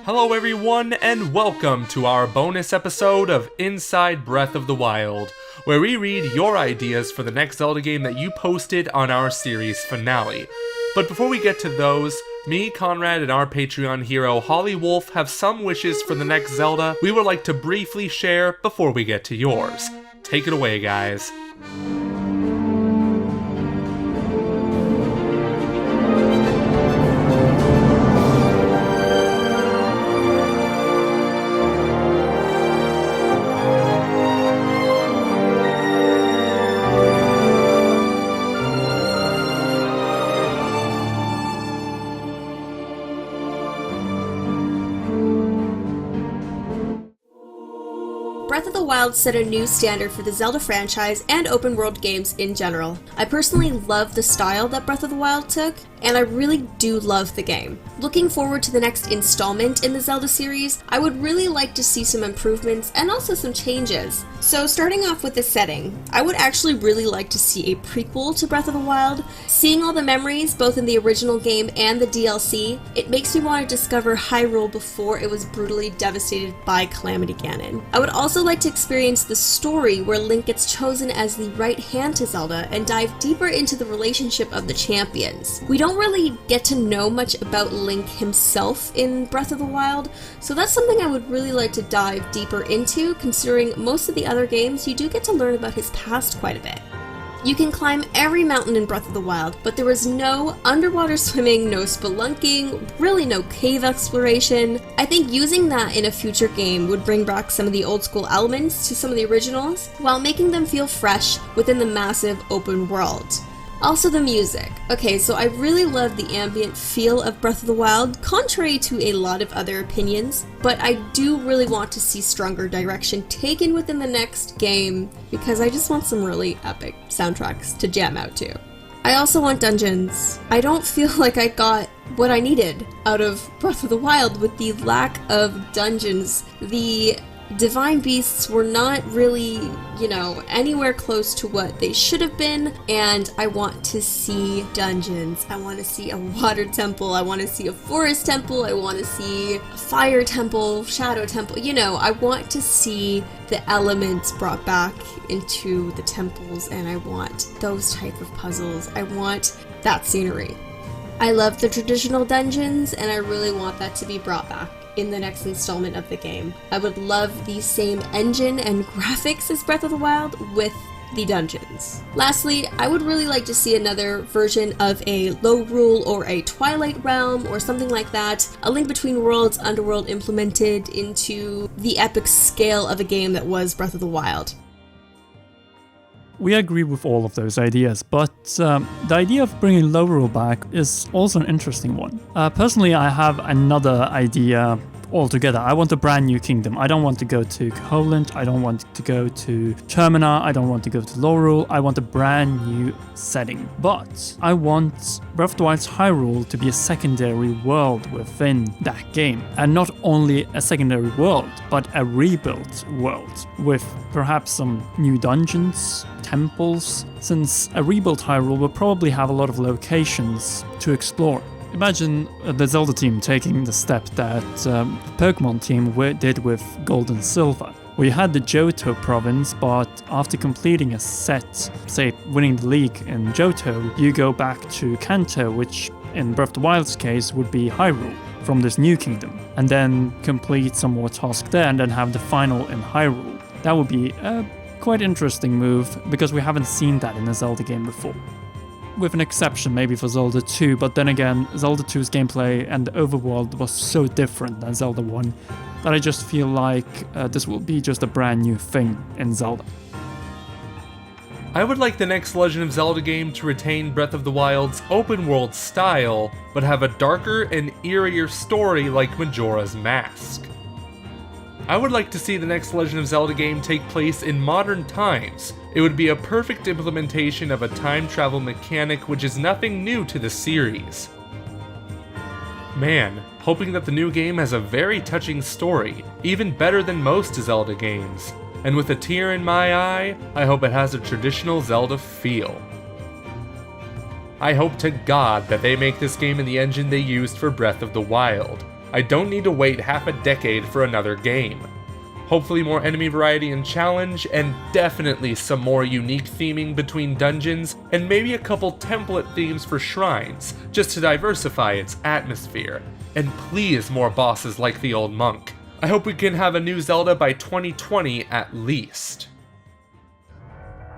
Hello everyone, and welcome to our bonus episode of Inside Breath of the Wild, where we read your ideas for the next Zelda game that you posted on our series finale. But before we get to those, me, Conrad, and our Patreon hero Holly Wolf have some wishes for the next Zelda we would like to briefly share before we get to yours. Take it away, guys. Breath of the Wild set a new standard for the Zelda franchise and open world games in general. I personally love the style that Breath of the Wild took, and I really do love the game. Looking forward to the next installment in the Zelda series, I would really like to see some improvements and also some changes. So starting off with the setting, I would actually really like to see a prequel to Breath of the Wild. Seeing all the memories, both in the original game and the DLC, it makes me want to discover Hyrule before it was brutally devastated by Calamity Ganon. I would also like to experience the story where Link gets chosen as the right hand to Zelda and dive deeper into the relationship of the champions. We don't really get to know much about Link himself in Breath of the Wild, so that's something I would really like to dive deeper into, considering most of the other games you do get to learn about his past quite a bit. You can climb every mountain in Breath of the Wild, but there was no underwater swimming, no spelunking, really no cave exploration. I think using that in a future game would bring back some of the old school elements to some of the originals, while making them feel fresh within the massive open world. Also the music. Okay, so I really love the ambient feel of Breath of the Wild, contrary to a lot of other opinions, but I do really want to see stronger direction taken within the next game, because I just want some really epic soundtracks to jam out to. I also want dungeons. I don't feel like I got what I needed out of Breath of the Wild with the lack of dungeons. The divine beasts were not really, anywhere close to what they should have been, and I want to see dungeons. I want to see a water temple, I want to see a forest temple, I want to see a fire temple, shadow temple, I want to see the elements brought back into the temples, and I want those type of puzzles. I want that scenery. I love the traditional dungeons, and I really want that to be brought back in the next installment of the game. I would love the same engine and graphics as Breath of the Wild with the dungeons. Lastly, I would really like to see another version of a Hyrule or a Twilight Realm or something like that. A Link Between Worlds underworld implemented into the epic scale of a game that was Breath of the Wild. We agree with all of those ideas, but the idea of bringing Hyrule back is also an interesting one. Personally, I have another idea altogether. I want a brand new kingdom. I don't want to go to Koholint, I don't want to go to Termina, I don't want to go to Hyrule. I want a brand new setting. But I want Breath of the Wild's Hyrule to be a secondary world within that game. And not only a secondary world, but a rebuilt world with perhaps some new dungeons, temples, since a rebuilt Hyrule will probably have a lot of locations to explore. Imagine the Zelda team taking the step that the Pokemon team did with Gold and Silver, where you had the Johto province, but after completing a set, say winning the league in Johto, you go back to Kanto, which in Breath of the Wild's case would be Hyrule, from this new kingdom, and then complete some more tasks there and then have the final in Hyrule. That would be a quite interesting move, because we haven't seen that in a Zelda game before. With an exception maybe for Zelda 2, but then again, Zelda 2's gameplay and the overworld was so different than Zelda 1 that I just feel like this will be just a brand new thing in Zelda. I would like the next Legend of Zelda game to retain Breath of the Wild's open world style, but have a darker and eerier story like Majora's Mask. I would like to see the next Legend of Zelda game take place in modern times. It would be a perfect implementation of a time travel mechanic which is nothing new to the series. Man, hoping that the new game has a very touching story, even better than most Zelda games. And with a tear in my eye, I hope it has a traditional Zelda feel. I hope to God that they make this game in the engine they used for Breath of the Wild. I don't need to wait half a decade for another game. Hopefully more enemy variety and challenge, and definitely some more unique theming between dungeons, and maybe a couple template themes for shrines, just to diversify its atmosphere. And please more bosses like the old monk. I hope we can have a new Zelda by 2020 at least.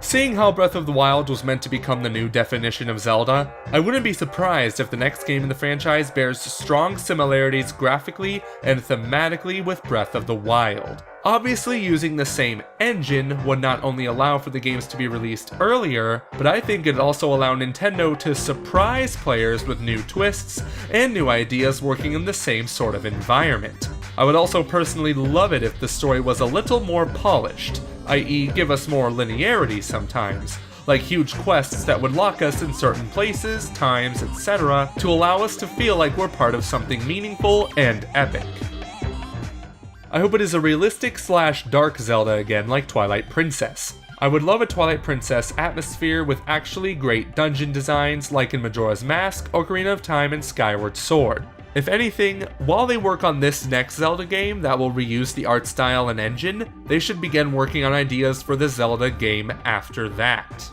Seeing how Breath of the Wild was meant to become the new definition of Zelda, I wouldn't be surprised if the next game in the franchise bears strong similarities graphically and thematically with Breath of the Wild. Obviously, using the same engine would not only allow for the games to be released earlier, but I think it'd also allow Nintendo to surprise players with new twists and new ideas working in the same sort of environment. I would also personally love it if the story was a little more polished, i.e. give us more linearity sometimes, like huge quests that would lock us in certain places, times, etc. to allow us to feel like we're part of something meaningful and epic. I hope it is a realistic / dark Zelda again like Twilight Princess. I would love a Twilight Princess atmosphere with actually great dungeon designs like in Majora's Mask, Ocarina of Time, and Skyward Sword. If anything, while they work on this next Zelda game that will reuse the art style and engine, they should begin working on ideas for the Zelda game after that.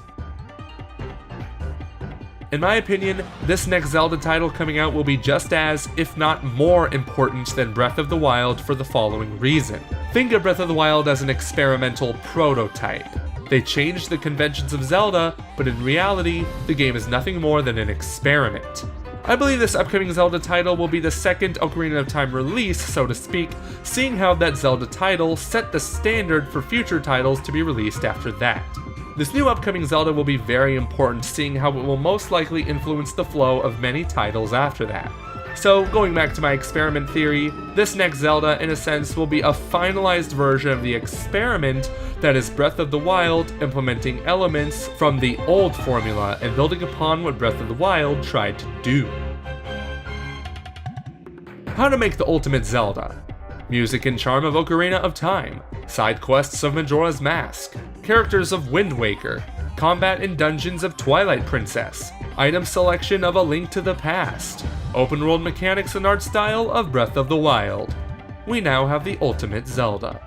In my opinion, this next Zelda title coming out will be just as, if not more important than Breath of the Wild for the following reason. Think of Breath of the Wild as an experimental prototype. They changed the conventions of Zelda, but in reality, the game is nothing more than an experiment. I believe this upcoming Zelda title will be the second Ocarina of Time release, so to speak, seeing how that Zelda title set the standard for future titles to be released after that. This new upcoming Zelda will be very important, seeing how it will most likely influence the flow of many titles after that. So, going back to my experiment theory, this next Zelda, in a sense, will be a finalized version of the experiment that is Breath of the Wild, implementing elements from the old formula and building upon what Breath of the Wild tried to do. How to make the ultimate Zelda. Music and charm of Ocarina of Time, side quests of Majora's Mask, characters of Wind Waker, combat and dungeons of Twilight Princess, item selection of A Link to the Past, open world mechanics and art style of Breath of the Wild. We now have the ultimate Zelda.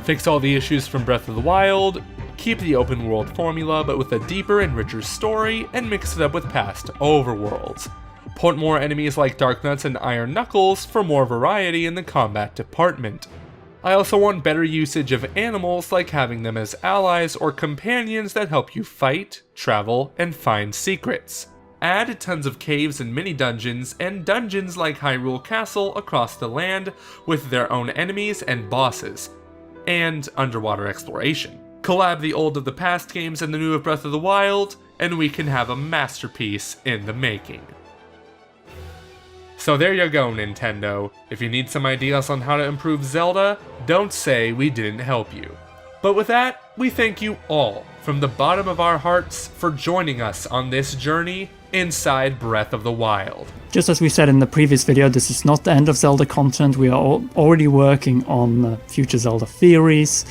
Fix all the issues from Breath of the Wild, keep the open world formula but with a deeper and richer story, and mix it up with past overworlds. Port more enemies like Darknuts and Iron Knuckles for more variety in the combat department. I also want better usage of animals, like having them as allies or companions that help you fight, travel, and find secrets. Add tons of caves and mini dungeons, and dungeons like Hyrule Castle across the land with their own enemies and bosses, and underwater exploration. Collab the old of the past games and the new of Breath of the Wild, and we can have a masterpiece in the making. So there you go, Nintendo. If you need some ideas on how to improve Zelda, don't say we didn't help you. But with that, we thank you all, from the bottom of our hearts, for joining us on this journey inside Breath of the Wild. Just as we said in the previous video, this is not the end of Zelda content. We are already working on future Zelda theories,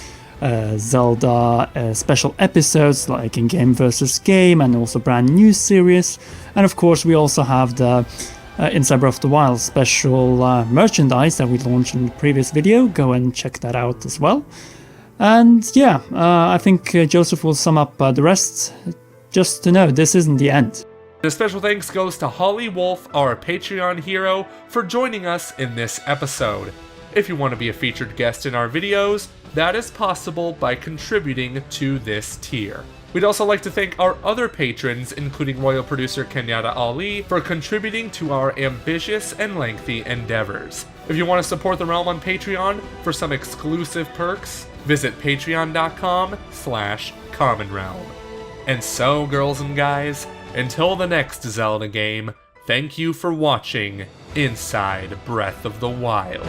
Zelda special episodes like in Game vs. Game, and also brand new series. And of course we also have the Inside Breath of the Wild special merchandise that we launched in the previous video. Go and check that out as well. And yeah, I think Joseph will sum up the rest. Just to know, this isn't the end. A special thanks goes to Holly Wolf, our Patreon hero, for joining us in this episode. If you want to be a featured guest in our videos, that is possible by contributing to this tier. We'd also like to thank our other patrons, including royal producer Kenyatta Ali, for contributing to our ambitious and lengthy endeavors. If you want to support the Realm on Patreon for some exclusive perks, visit patreon.com/commonrealm. And so, girls and guys, until the next Zelda game, thank you for watching Inside Breath of the Wild.